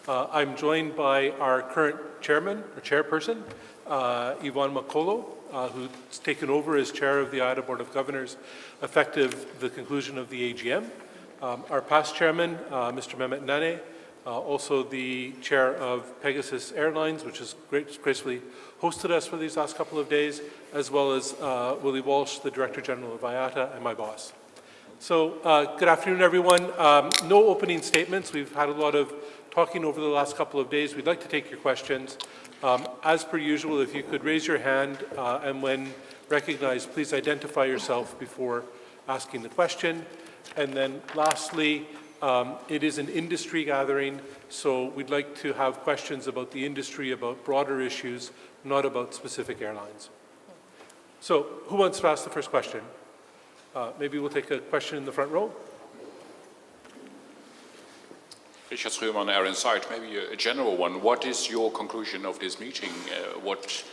I'm joined by our current chairman, or chairperson, Yvonne Makolo, who's taken over as chair of the IATA Board of Governors effective the conclusion of the AGM. Our past chairman, Mr. Mehmet Nane, also the chair of Pegasus Airlines, which has gracefully hosted us for these last couple of days, as well as Willie Walsh, the Director General of IATA, and my boss. So good afternoon, everyone. No opening statements. We've had a lot of talking over the last couple of days. We'd like to take your questions. As per usual, if you could raise your hand, and when recognized, please identify yourself before asking the question. And then lastly, it is an industry gathering, so we'd like to have questions about the industry, about broader issues, not about specific airlines. So who wants to ask the first question? Maybe we'll take a question in the front row. Richard Schuurman, Air Insight, maybe a general one. What is your conclusion of this meeting? What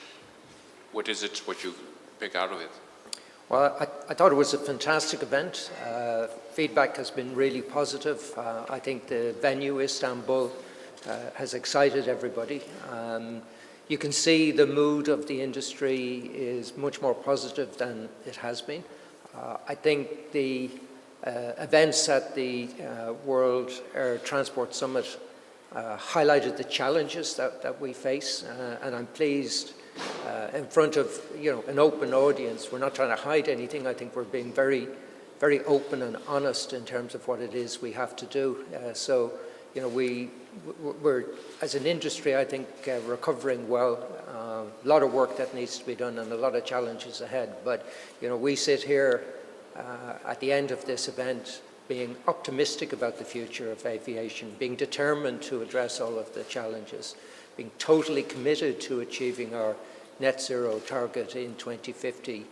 is it, what you pick out of it? Well, I thought it was a fantastic event. Feedback has been really positive. I think the venue, Istanbul, has excited everybody. You can see the mood of the industry is much more positive than it has been. I think the events at the World Air Transport Summit highlighted the challenges that we face, and I'm pleased in front of an open audience. We're not trying to hide anything. I think we're being very, very open and honest in terms of what it is we have to do. So we're as an industry, I think, recovering well. A lot of work that needs to be done and a lot of challenges ahead. But we sit here at the end of this event being optimistic about the future of aviation, being determined to address all of the challenges, being totally committed to achieving our net zero target in 2050.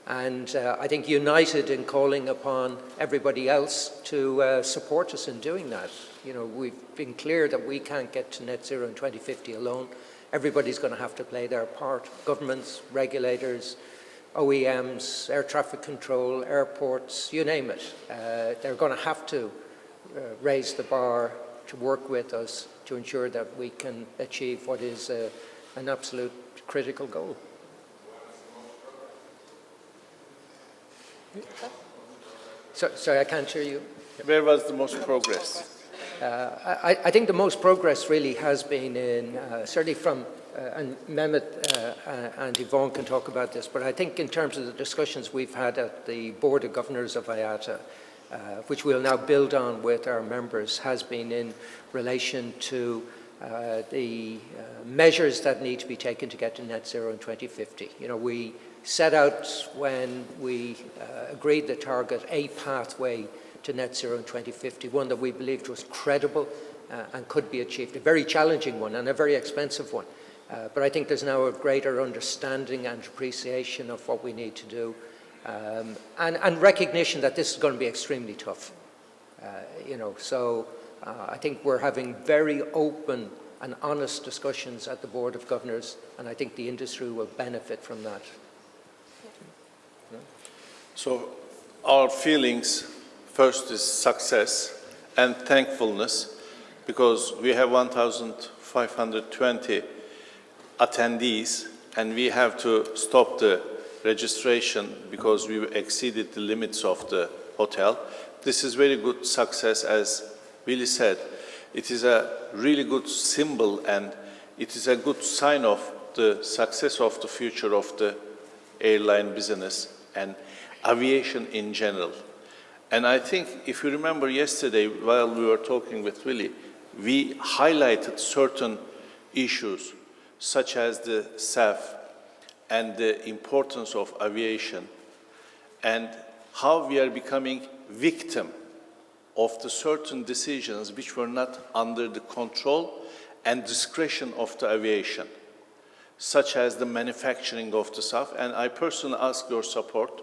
And I think united in calling upon everybody else to support us in doing that. We've been clear that we can't get to net zero in 2050 alone. Everybody's going to have to play their part. Governments, regulators, OEMs, air traffic control, airports, you name it. They're going to have to raise the bar to work with us to ensure that we can achieve what is an absolute critical goal. Sorry, I can't hear you. Where was the most progress? I think the most progress really has been in, certainly from, and Mehmet and Yvonne can talk about this, but I think in terms of the discussions we've had at the Board of Governors of IATA, which we'll now build on with our members, has been in relation to the measures that need to be taken to get to net zero in 2050. We set out when we agreed the target a pathway to net zero in 2050, one that we believed was credible and could be achieved, a very challenging one and a very expensive one. But I think there's now a greater understanding and appreciation of what we need to do, and recognition that this is going to be extremely tough. So I think we're having very open and honest discussions at the Board of Governors, and I think the industry will benefit from that. So our feelings first is success and thankfulness, because we have 1,520 attendees and we have to stop the registration because we exceeded the limits of the hotel. This is very good success, as Willie said. It is a really good symbol and it is a good sign of the success of the future of the airline business and aviation in general. And I think if you remember yesterday while we were talking with Willie, we highlighted certain issues such as the SAF and the importance of aviation and how we are becoming victim of the certain decisions which were not under the control and discretion of the aviation, such as the manufacturing of the SAF. And I personally ask your support.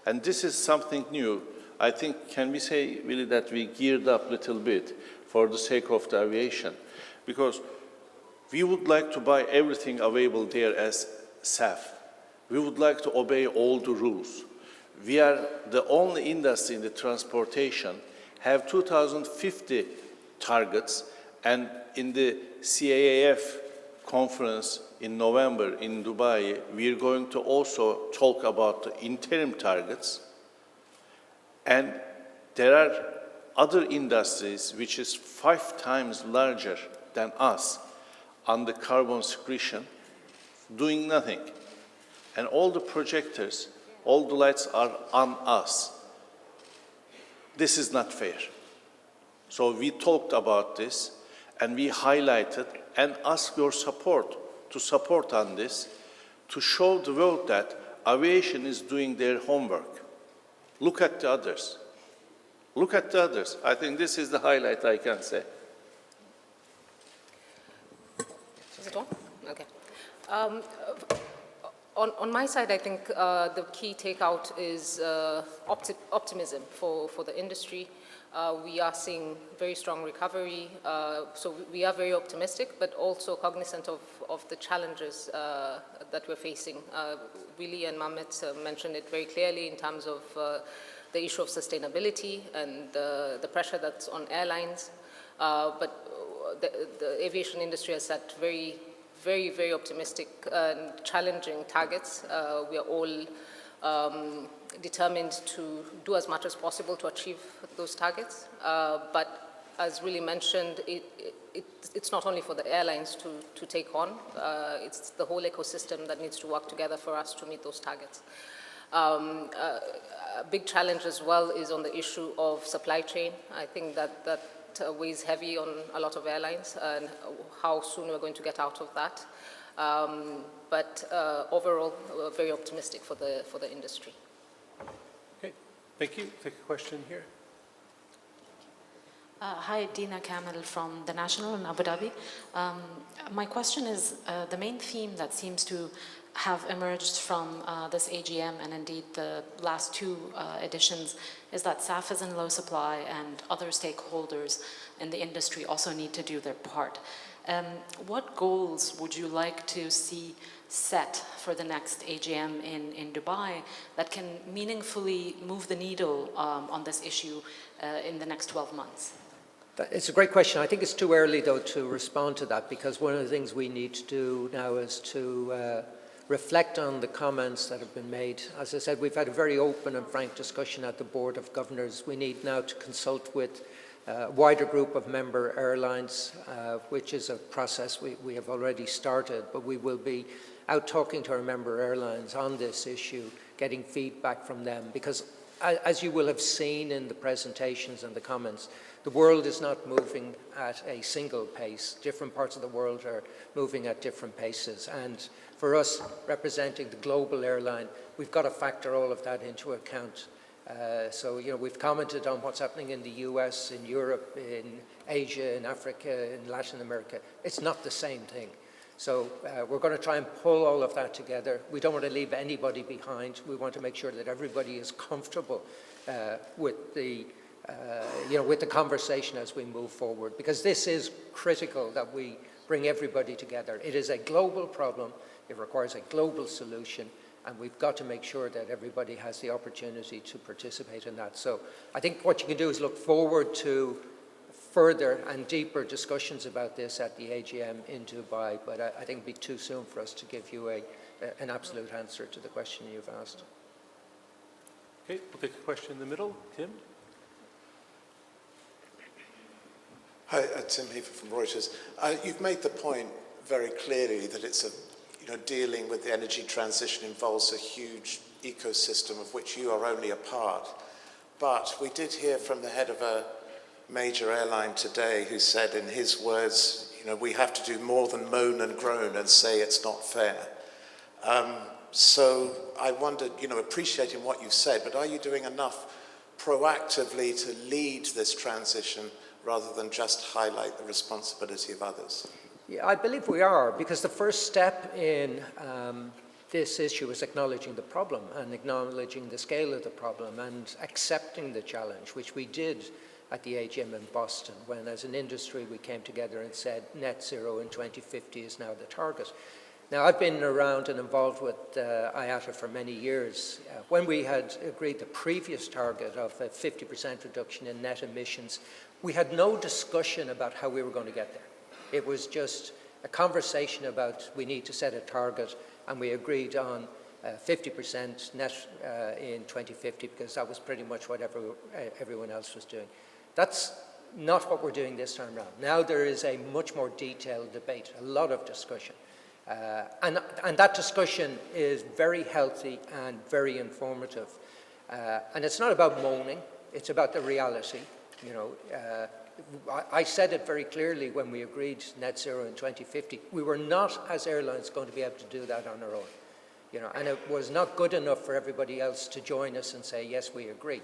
And this is something new. I think, can we say, really, that we geared up a little bit for the sake of the aviation? Because we would like to buy everything available there as SAF. We would like to obey all the rules. We are the only industry in the transportation have 2050 targets And in the CAAF conference in November in Dubai, we are going to also talk about the interim targets. And there are other industries which is 5 times larger than us on the carbon secretion, doing nothing. And all the projectors, all the lights are on us. This is not fair. So we talked about this, and we highlighted and asked your support to support on this, to show the world that aviation is doing their homework. Look at the others. Look at the others. I think this is the highlight I can say. Is it on? Okay. On my side, I think the key takeout is optimism for the industry. We are seeing very strong recovery, so we are very optimistic, but also cognizant of the challenges that we're facing. Willie and Mahmet mentioned it very clearly in terms of the issue of sustainability and the pressure that's on airlines. But the aviation industry has set very, very optimistic and challenging targets. We are all determined to do as much as possible to achieve those targets. But as Willie mentioned, it's not only for the airlines to take on, it's the whole ecosystem that needs to work together for us to meet those targets. A big challenge as well is on the issue of supply chain. I think that weighs heavy on a lot of airlines and how soon we're going to get out of that. But overall, we're very optimistic for the industry. Okay, thank you. Take a question here. Hi, Dina Kamel from The National in Abu Dhabi. My question is, the main theme that seems to have emerged from this AGM and indeed the last 2 editions is that SAF is in low supply and other stakeholders in the industry also need to do their part. What goals would you like to see set for the next AGM in Dubai that can meaningfully move the needle on this issue in the next 12 months? It's a great question. I think it's too early, though, to respond to that, because one of the things we need to do now is to reflect on the comments that have been made. As I said, we've had a very open and frank discussion at the Board of Governors. We need now to consult with a wider group of member airlines, which is a process we have already started, but we will be out talking to our member airlines on this issue, getting feedback from them, because as you will have seen in the presentations and the comments, the world is not moving at a single pace. Different parts of the world are moving at different paces. And for us, representing the global airline, we've got to factor all of that into account. So, we've commented on what's happening in the US, in Europe, in Asia, in Africa, in Latin America. It's not the same thing. So we're going to try and pull all of that together. We don't want to leave anybody behind. We want to make sure that everybody is comfortable with the conversation as we move forward, because this is critical that we bring everybody together. It is a global problem. It requires a global solution, and we've got to make sure that everybody has the opportunity to participate in that. So I think what you can do is look forward to further and deeper discussions about this at the AGM in Dubai, but I think it'd be too soon for us to give you an absolute answer to the question you've asked. Okay, we'll take a question in the middle. Tim? Hi, Tim Heaver from Reuters. You've made the point very clearly that it's dealing with the energy transition involves a huge ecosystem of which you are only a part. But we did hear from the head of a major airline today who said, in his words, we have to do more than moan and groan and say it's not fair. So I wondered, appreciating what you've said, but are you doing enough proactively to lead this transition rather than just highlight the responsibility of others? Yeah, I believe we are, because the first step in this issue is acknowledging the problem and acknowledging the scale of the problem and accepting the challenge, which we did at the AGM in Boston, when as an industry we came together and said net zero in 2050 is now the target. Now, I've been around and involved with IATA for many years. When we had agreed the previous target of a 50% reduction in net emissions, We had no discussion about how we were going to get there. It was just a conversation about we need to set a target, and we agreed on 50% net in 2050 because that was pretty much what everyone else was doing. That's not what we're doing this time around. Now there is a much more detailed debate, a lot of discussion. And that discussion is very healthy and very informative. And it's not about moaning, it's about the reality. You know, I said it very clearly when we agreed net zero in 2050. We were not, as airlines, going to be able to do that on our own. You know, and it was not good enough for everybody else to join us and say, yes, we agree.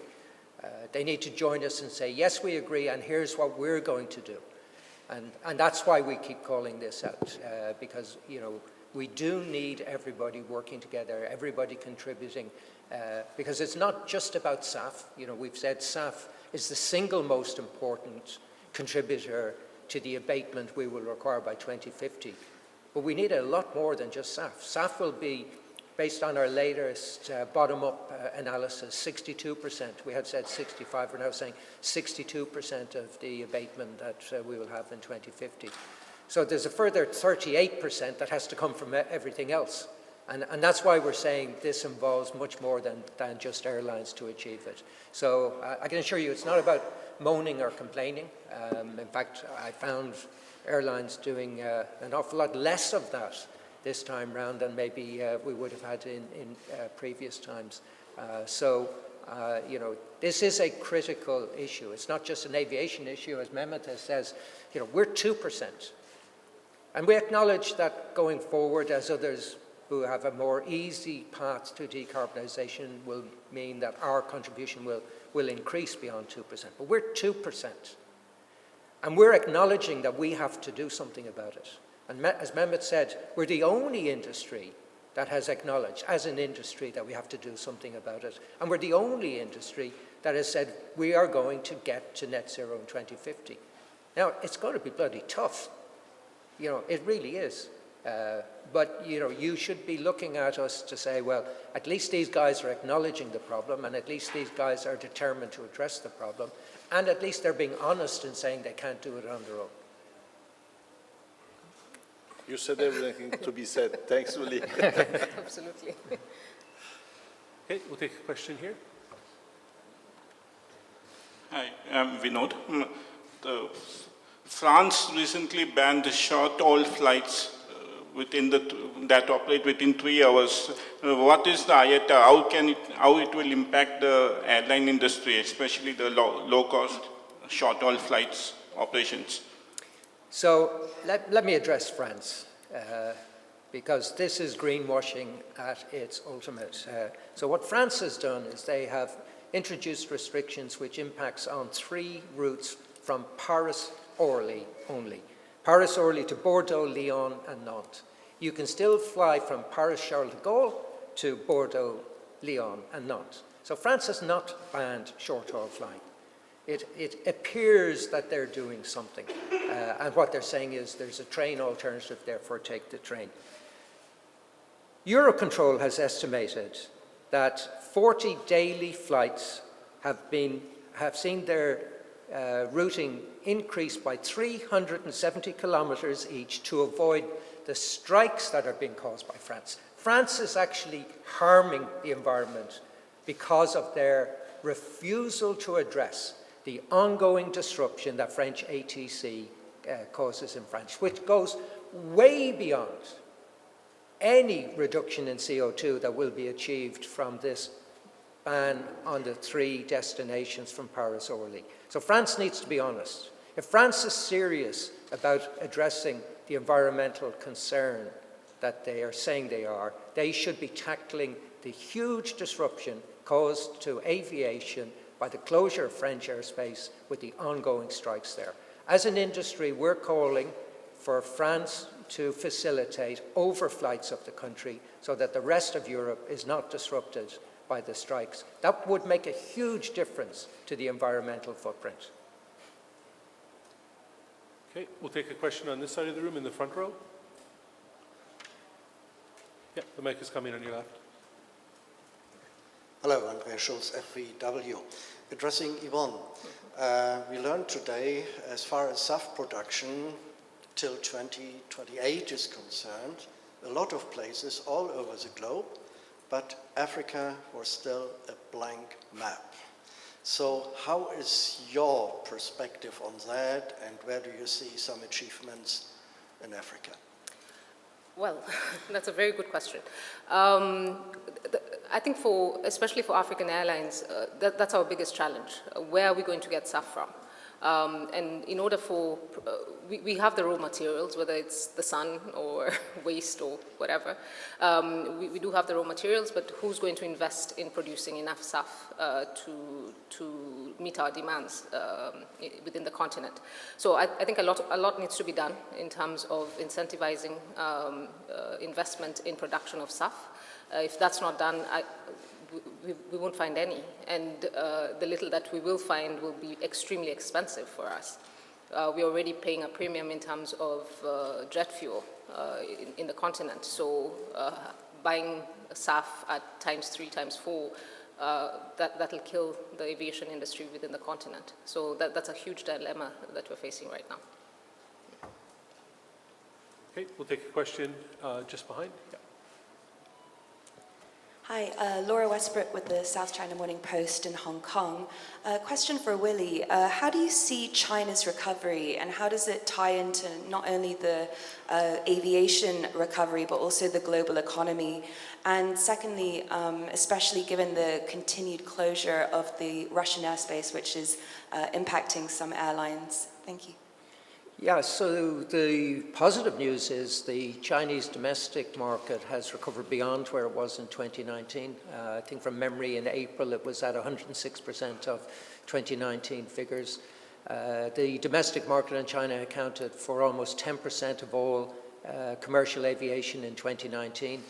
They need to join us and say, yes, we agree, and here's what we're going to do. And that's why we keep calling this out, because, you know, we do need everybody working together, everybody contributing, because it's not just about SAF. You know, we've said SAF is the single most important contributor to the abatement we will require by 2050. But we need a lot more than just SAF. SAF will be, based on our latest bottom-up analysis, 62%. We had said 65, we're now saying 62% of the abatement that we will have in 2050. So there's a further 38% that has to come from everything else. And that's why we're saying this involves much more than just airlines to achieve it. So I can assure you it's not about moaning or complaining. In fact, I found airlines doing an awful lot less of that this time round than maybe we would have had in previous times. You know, this is a critical issue. It's not just an aviation issue, as Mehmet says. You know, we're 2%. And we acknowledge that going forward, as others who have a more easy path to decarbonisation will mean that our contribution will increase beyond 2%. But we're 2%. And we're acknowledging that we have to do something about it. And as Mehmet said, we're the only industry that has acknowledged, as an industry, that we have to do something about it. And we're the only industry that has said we are going to get to net zero in 2050. Now, it's going to be bloody tough. You know, it really is. But, you know, you should be looking at us to say, well, at least these guys are acknowledging the problem, and at least these guys are determined to address the problem, and at least they're being honest in saying they can't do it on their own. You said everything to be said. Thanks, Uli. Absolutely. Okay, we'll take a question here. Hi, I'm Vinod. France recently banned short-haul flights that operate within 3 hours. What is the IATA? How it will impact the airline industry, especially the low-cost short-haul flights operations? So let me address France, because this is greenwashing at its ultimate. So what France has done is they have introduced restrictions which impacts on 3 routes from Paris-Orly only. Paris-Orly to Bordeaux, Lyon, and Nantes. You can still fly from Paris-Charles de Gaulle to Bordeaux, Lyon, and Nantes. So France has not banned short-haul flying. It appears that they're doing something. And what they're saying is there's a train alternative, therefore take the train. Eurocontrol has estimated that 40 daily flights have seen their routing increased by 370 kilometers each to avoid the strikes that are being caused by France. France is actually harming the environment because of their refusal to address the ongoing disruption that French ATC causes in France, which goes way beyond any reduction in CO2 that will be achieved from this ban on the 3 destinations from Paris-Orly. So France needs to be honest. If France is serious about addressing the environmental concern that they are saying they are, they should be tackling the huge disruption caused to aviation by the closure of French airspace with the ongoing strikes there. As an industry, we're calling for France to facilitate overflights of the country so that the rest of Europe is not disrupted by the strikes. That would make a huge difference to the environmental footprint. Okay, we'll take a question on this side of the room in the front row. Yeah, the mic is coming on your left. Hello, Andrea Schulz, FVW. Addressing Yvonne, we learned today, as far as SAF production till 2028 is concerned, a lot of places all over the globe, but Africa was still a blank map. So how is your perspective on that, and where do you see some achievements in Africa? Well, that's a very good question. I think especially for African airlines, that's our biggest challenge. Where are we going to get SAF from? And in order we have the raw materials, whether it's the sun or waste or whatever. We do have the raw materials, but who's going to invest in producing enough SAF to meet our demands within the continent? So I think a lot needs to be done in terms of incentivizing investment in production of SAF. If that's not done, we won't find any, and the little that we will find will be extremely expensive for us. We're already paying a premium in terms of jet fuel in the continent, so buying SAF at ×3, ×4, that'll kill the aviation industry within the continent. So that's a huge dilemma that we're facing right now. Okay, we'll take a question just behind. Yeah. Hi, Laura Westbrook with the South China Morning Post in Hong Kong. Question for Willie. How do you see China's recovery, and how does it tie into not only the aviation recovery but also the global economy? And secondly, especially given the continued closure of the Russian airspace, which is impacting some airlines. Thank you. Yeah, so the positive news is the Chinese domestic market has recovered beyond where it was in 2019. I think from memory in April it was at 106% of 2019 figures. The domestic market in China accounted for almost 10% of all commercial aviation in 2019.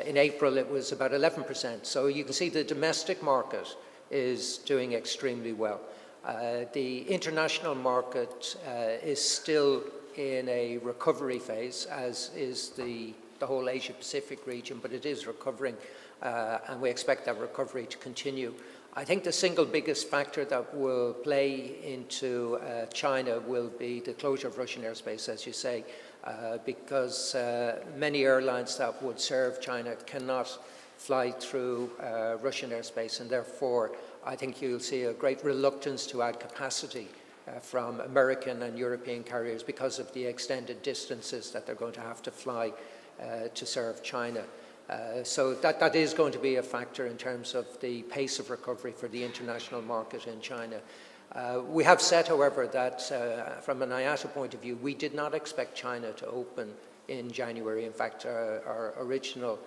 In April it was about 11%. So you can see the domestic market is doing extremely well. The international market is still in a recovery phase, as is the whole Asia-Pacific region, but it is recovering, and we expect that recovery to continue. I think the single biggest factor that will play into China will be the closure of Russian airspace, as you say, because many airlines that would serve China cannot fly through Russian airspace, and therefore I think you'll see a great reluctance to add capacity from American and European carriers because of the extended distances that they're going to have to fly to serve China. So that is going to be a factor in terms of the pace of recovery for the international market in China. We have said, however, that from an IATA point of view, we did not expect China to open in January. In fact, our original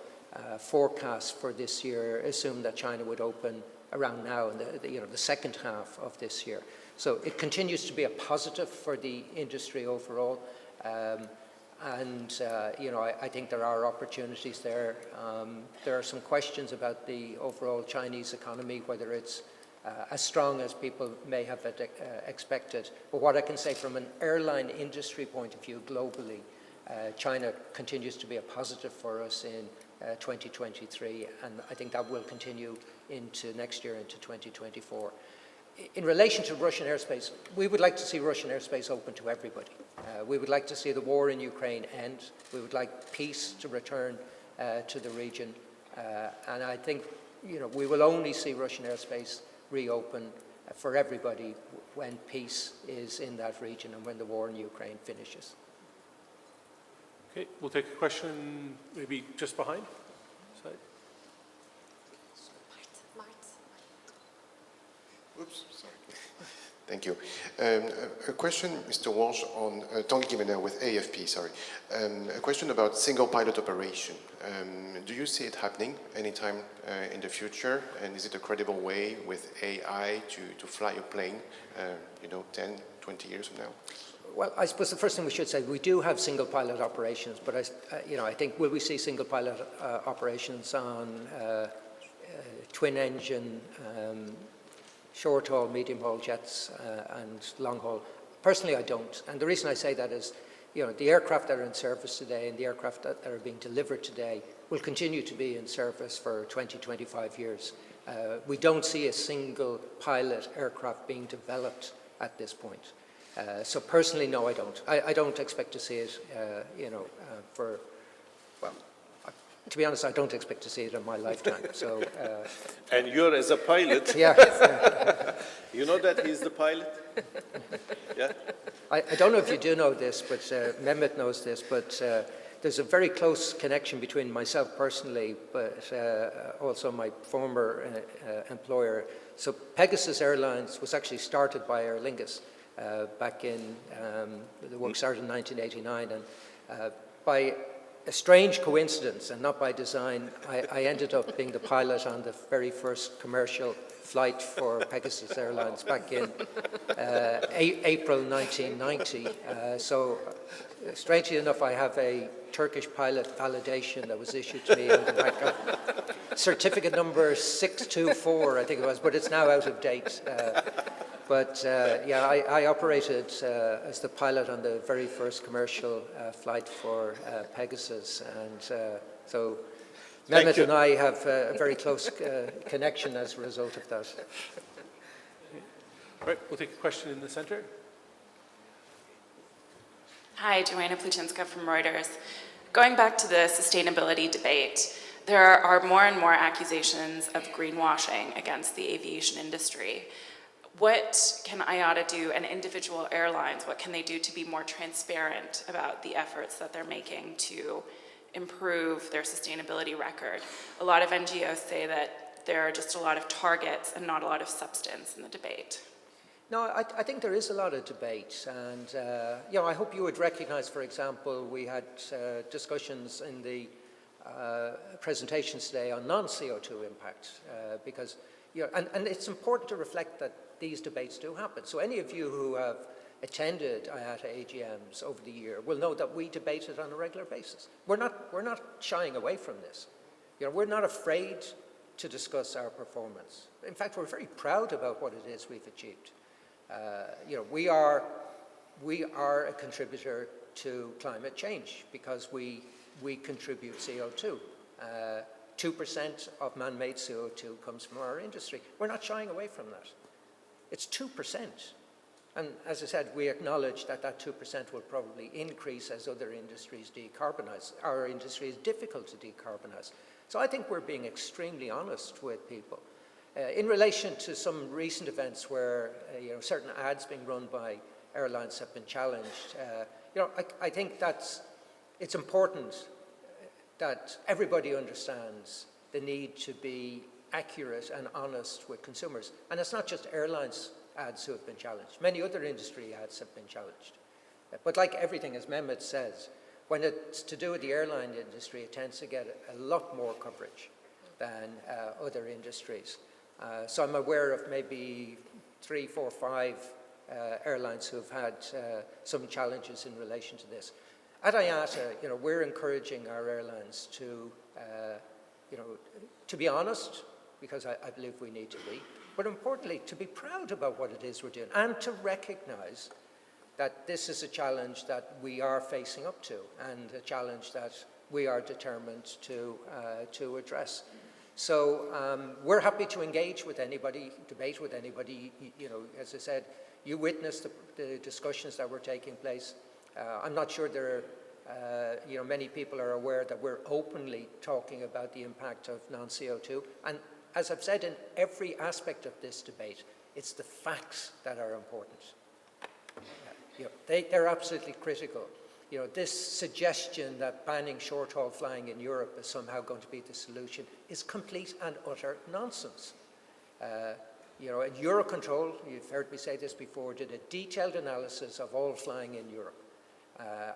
forecast for this year assumed that China would open around now in the second half of this year. So it continues to be a positive for the industry overall. I think there are opportunities there. There are some questions about the overall Chinese economy, whether it's as strong as people may have expected. But what I can say from an airline industry point of view globally, China continues to be a positive for us in 2023, and I think that will continue into next year, into 2024. In relation to Russian airspace, we would like to see Russian airspace open to everybody. We would like to see the war in Ukraine end. We would like peace to return to the region. And I think we will only see Russian airspace reopen for everybody when peace is in that region and when the war in Ukraine finishes. Okay, we'll take a question maybe just behind. Side. Oops, sorry. Thank you. A question, Mr. Walsh, on Tanguy Guiméneur with AFP, sorry. A question about single pilot operation. Do you see it happening anytime in the future? And is it a credible way with AI to fly a plane, 10, 20 years from now? Well, I suppose the first thing we should say, we do have single pilot operations, but I think will we see single pilot operations on twin engine, short haul, medium haul jets and long haul? Personally, I don't. And the reason I say that is, the aircraft that are in service today and the aircraft that are being delivered today will continue to be in service for 20, 25 years. We don't see a single pilot aircraft being developed at this point. So personally, no, I don't. I don't expect to see it, to be honest, I don't expect to see it in my lifetime. So, And you're as a pilot, yeah. you know that he's the pilot? Yeah? I don't know if you do know this, but Mehmet knows this, but there's a very close connection between myself personally, but also my former employer. So Pegasus Airlines was actually started by Aer Lingus back in, the work started in 1989, and by a strange coincidence and not by design, I ended up being the pilot on the very first commercial flight for Pegasus Airlines back in April 1990. So strangely enough, I have a Turkish pilot validation that was issued to me on the back of certificate number 624, I think it was, but it's now out of date. I operated as the pilot on the very first commercial flight for Pegasus, and so Mehmet and I have a very close connection as a result of that. All right, we'll take a question in the center. Hi, Joanna Pluchinska from Reuters. Going back to the sustainability debate, there are more and more accusations of greenwashing against the aviation industry. What can IATA do, and individual airlines, what can they do to be more transparent about the efforts that they're making to improve their sustainability record? A lot of NGOs say that there are just a lot of targets and not a lot of substance in the debate. No, I think there is a lot of debate, and I hope you would recognize, for example, we had discussions in the presentations today on non-CO2 impact, because, and it's important to reflect that these debates do happen. So any of you who have attended IATA AGMs over the year will know that we debate it on a regular basis. We're not shying away from this. We're not afraid to discuss our performance. In fact, we're very proud about what it is we've achieved. We are a contributor to climate change because we contribute CO2. 2% of man-made CO2 comes from our industry. We're not shying away from that. It's 2%. And as I said, we acknowledge that that 2% will probably increase as other industries decarbonize. Our industry is difficult to decarbonize. So I think we're being extremely honest with people. In relation to some recent events where certain ads being run by airlines have been challenged, I think it's important that everybody understands the need to be accurate and honest with consumers. And it's not just airlines ads who have been challenged. Many other industry ads have been challenged. But like everything, as Mehmet says, when it's to do with the airline industry, it tends to get a lot more coverage than other industries. So I'm aware of maybe 3, 4, 5 airlines who have had some challenges in relation to this. At IATA, we're encouraging our airlines to be honest, because I believe we need to be, but importantly, to be proud about what it is we're doing and to recognize that this is a challenge that we are facing up to and a challenge that we are determined to address. So we're happy to engage with anybody, debate with anybody. As I said, you witnessed the discussions that were taking place. I'm not sure there are, many people are aware that we're openly talking about the impact of non-CO2. And as I've said in every aspect of this debate, it's the facts that are important. They're absolutely critical. This suggestion that banning short-haul flying in Europe is somehow going to be the solution is complete and utter nonsense. Eurocontrol, you've heard me say this before, did a detailed analysis of all flying in Europe,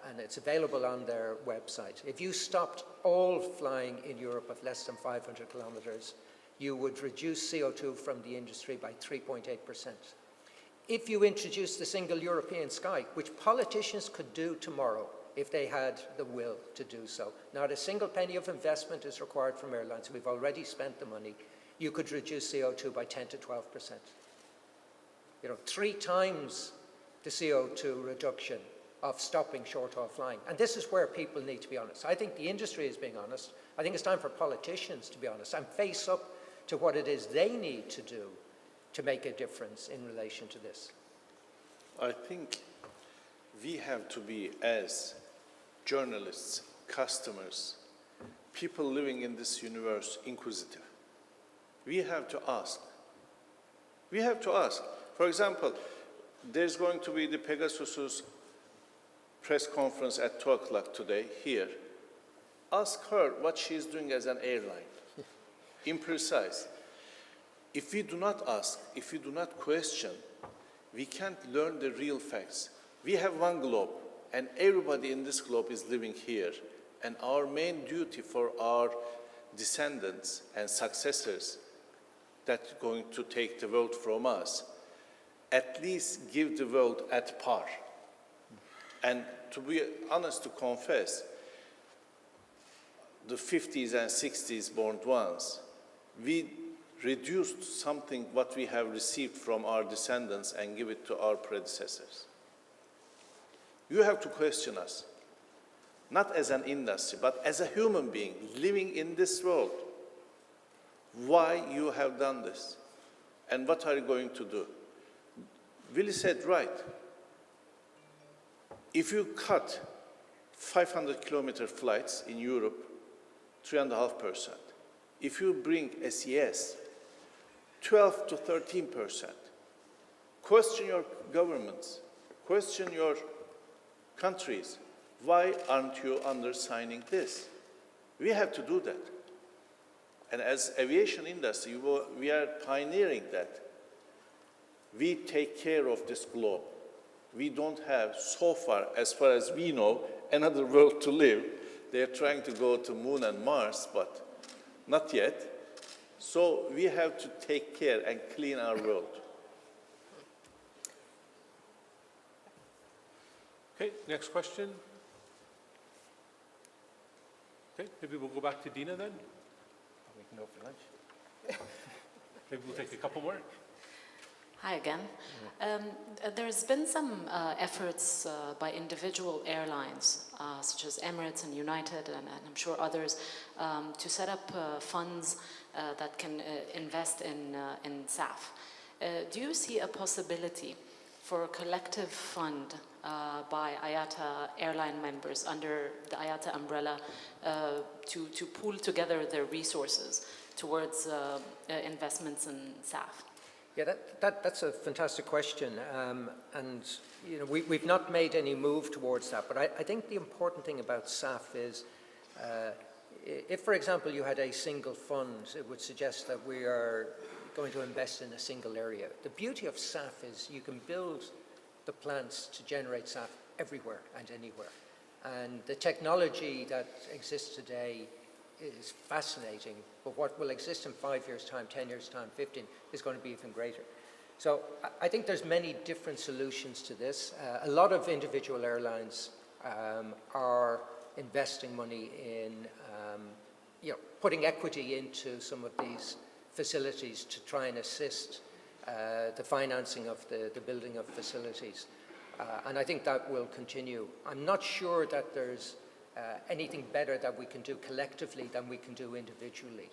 and it's available on their website. If you stopped all flying in Europe of less than 500 kilometers, you would reduce CO2 from the industry by 3.8%. If you introduce the single European sky, which politicians could do tomorrow if they had the will to do so, not a single penny of investment is required from airlines. We've already spent the money. You could reduce CO2 by 10 to 12%. 3 times the CO2 reduction of stopping short-haul flying. And this is where people need to be honest. I think the industry is being honest. I think it's time for politicians to be honest and face up to what it is they need to do to make a difference in relation to this? I think we have to be, as journalists, customers, people living in this universe, inquisitive. We have to ask. We have to ask. For example, there's going to be the Pegasus's press conference at 2 o'clock today here. Ask her what she's doing as an airline. Imprecise. If we do not ask, if we do not question, we can't learn the real facts. We have one globe, and everybody in this globe is living here. And our main duty for our descendants and successors that are going to take the world from us, at least give the world at par. And to be honest, to confess, the 50s and 60s born ones, we reduced something what we have received from our descendants and give it to our predecessors. You have to question us, not as an industry, but as a human being living in this world. Why you have done this, and what are you going to do? Willie said right. If you cut 500-kilometer flights in Europe, 3.5%. If you bring SES, 12 to 13%. Question your governments, question your countries. Why aren't you undersigning this? We have to do that. And as aviation industry, we are pioneering that. We take care of this globe. We don't have, so far as we know, another world to live. They're trying to go to Moon and Mars, but not yet. So we have to take care and clean our world. Okay, next question. Okay, maybe we'll go back to Dina then. We can go for lunch. Maybe we'll take a couple more. Hi again. There's been some efforts by individual airlines, such as Emirates and United, and I'm sure others, to set up funds that can invest in SAF. Do you see a possibility for a collective fund by IATA airline members under the IATA umbrella to pool together their resources towards investments in SAF? Yeah, that's a fantastic question, and you know we've not made any move towards that. But I think the important thing about SAF is, if, for example, you had a single fund, it would suggest that we are going to invest in a single area. The beauty of SAF is you can build the plants to generate SAF everywhere and anywhere, and the technology that exists today is fascinating, but what will exist in 5 years' time, 10 years' time, 15, is going to be even greater. So I think there's many different solutions to this. A lot of individual airlines are investing money in putting equity into some of these facilities to try and assist the financing of the building of facilities. And I think that will continue. I'm not sure that there's anything better that we can do collectively than we can do individually.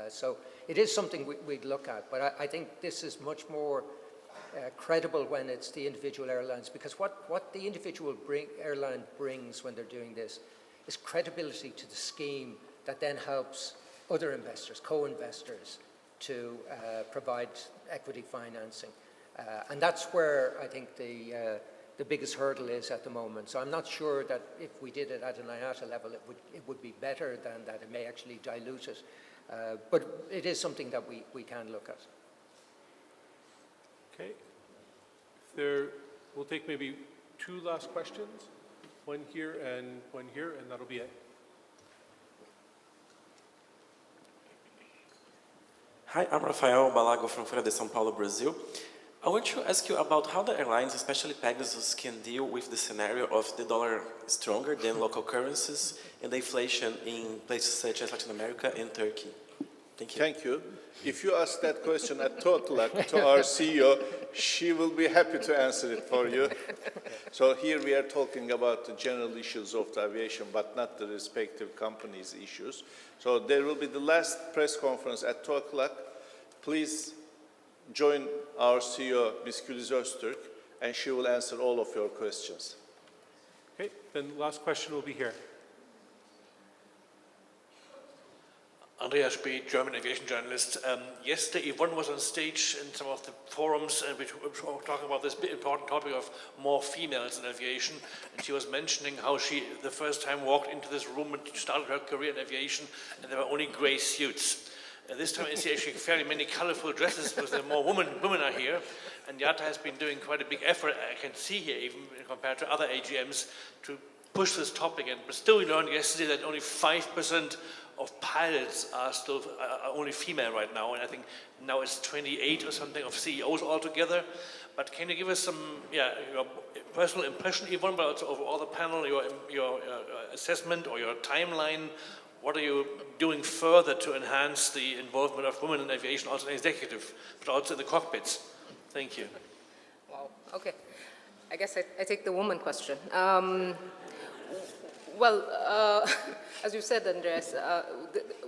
So it is something we'd look at, but I think this is much more credible when it's the individual airlines, because what the individual airline brings when they're doing this is credibility to the scheme that then helps other investors, co-investors, to provide equity financing. And that's where I think the biggest hurdle is at the moment. So I'm not sure that if we did it at an IATA level, it would be better than that. It may actually dilute it. But it is something that we can look at. Okay. We'll take maybe two last questions, one here, and that'll be it. Hi, I'm Rafael Balago from Folha de São Paulo, Brazil. I want to ask you about how the airlines, especially Pegasus, can deal with the scenario of the dollar stronger than local currencies and the inflation in places such as Latin America and Turkey. Thank you. Thank you. If you ask that question at 2 o'clock to our CEO, she will be happy to answer it for you. So here we are talking about the general issues of the aviation, but not the respective companies' issues. So there will be the last press conference at 2 o'clock. please join our CEO, Ms. Güliz Öztürk, and she will answer all of your questions. Okay, then last question will be here. Andreas Speth, German aviation journalist. Yesterday, Yvonne was on stage in some of the forums which were talking about this important topic of more females in aviation, and she was mentioning how she, the first time, walked into this room and started her career in aviation, and there were only grey suits. This time I see actually fairly many colorful dresses because there are more women are here, and IATA has been doing quite a big effort, I can see here, even compared to other AGMs, to push this topic. But still we learned yesterday that only 5% of pilots are still only female right now, and I think now it's 28 or something of CEOs altogether. But can you give us some, your personal impression, Yvonne, but also over all the panel, your assessment or your timeline? What are you doing further to enhance the involvement of women in aviation, also in executive, but also in the cockpits? Thank you. Wow, okay. I guess I take the woman question. As you said, Andreas,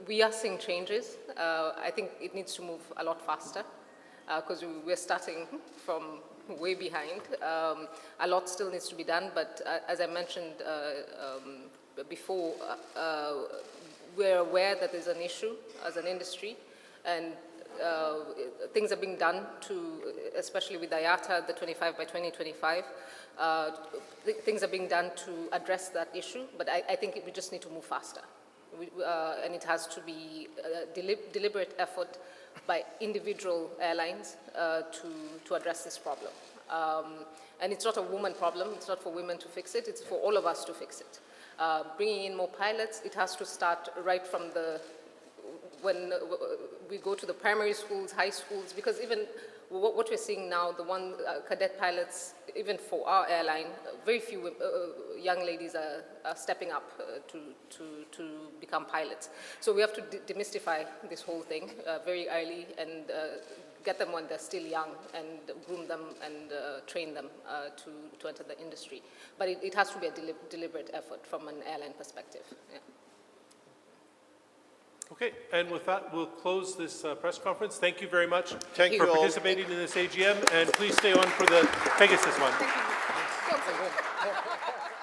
we are seeing changes. I think it needs to move a lot faster because we're starting from way behind. A lot still needs to be done, but as I mentioned before, we're aware that there's an issue as an industry, and things are being done to, especially with IATA, the 25 by 2025, things are being done to address that issue, but I think we just need to move faster. And it has to be a deliberate effort by individual airlines to address this problem. And it's not a woman problem, it's not for women to fix it, it's for all of us to fix it. Bringing in more pilots, it has to start right from when we go to the primary schools, high schools, because even what we're seeing now, the cadet pilots, even for our airline, very few young ladies are stepping up to become pilots. So we have to demystify this whole thing very early and get them when they're still young and groom them and train them to enter the industry. But it has to be a deliberate effort from an airline perspective. Yeah. Okay, and with that, we'll close this press conference. Thank you very much for participating in this AGM, and please stay on for the Pegasus one. Thank you.